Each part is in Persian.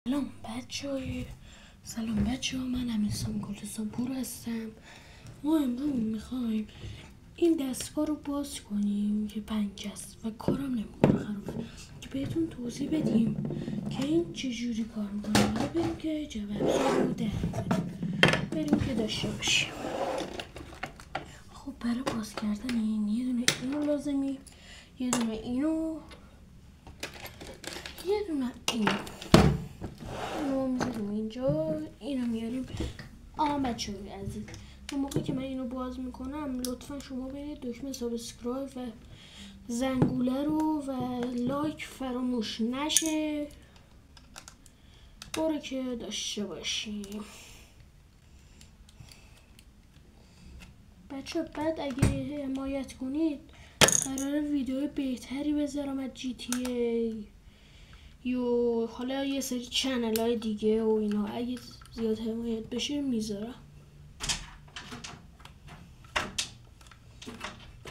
سلام بچه ها، من امیرسام گلستانپور هستم. ما امروز میخوایم این دستگاه رو باز کنیم که پنکه است و کارم نمیکنه خرابه، که بهتون توضیح بدیم که این چجوری کار میکنه. حالا بریم که جواب رو بریم که داشته باشیم. خب برای باز کردن این یه دونه اینو لازمی، یه دونه اینو، یه دونه اینو میذاریم اینجا. اینو میاریم. بچه های عزیز، اون موقعی که من اینو باز میکنم لطفا شما برید دکمه سابسکرایب و زنگوله رو و لایک فراموش نشه، برو که داشته باشیم بچه. بعد اگه حمایت کنید قراره ویدیو بهتری بذارم از GTA یا حالا یه سری چنل های دیگه و اینا. اگه زیاد حمایت بشه میذارم.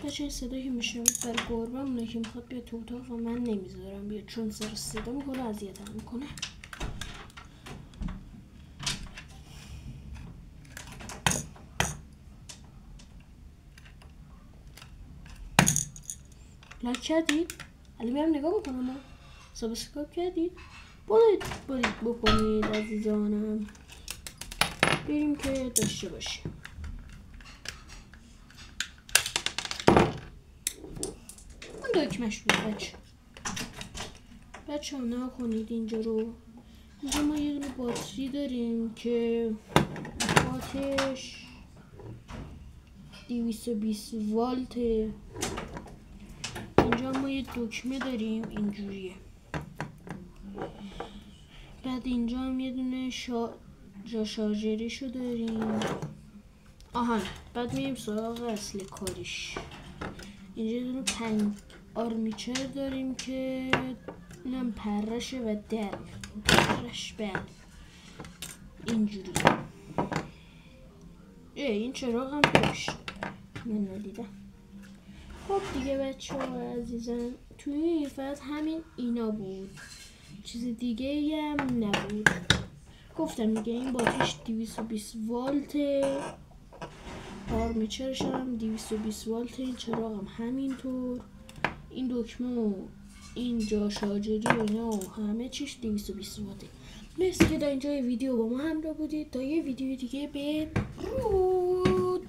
بچه این صدا که میشنوید برای گربه مونه که میخواد بیاد تو اتاق و من نمیذارم بیاد چون سر صدا میکنه اذیتم میکنه. لایک کردید؟ الان میرم نگاه میکنم. سابسکرایب کردید؟ باید بکنید عزیزانم. بریم که داشته باشیم. اون دکمش بود بچه ها نکنید اینجا رو. اینجا ما یه دونه باتری داریم که باتش 220 والته. اینجا ما یه دکمه داریم اینجوریه. بعد اینجا هم یه دونه جا شارژریشو داریم. بعد میریم سراغ اصل کاریش. اینجا یه دونه آرمیچر داریم که اینم پرشه و پرش بعد اینجوری. این چراغ هم داشت من ندیدم. خب دیگه بچه ها عزیزم، توی فقط همین اینا بود، چیز دیگه هم نبود. گفتم دیگه این باتریش 220 والته، آرمیچرش هم 220 والته، این چراغ هم همینطور، این دکمه و این جا شارژری و اینا و همه چیش 220 واته. مرسی که در اینجا ویدیو با ما همراه بودید. تا یه ویدیو دیگه بدرود.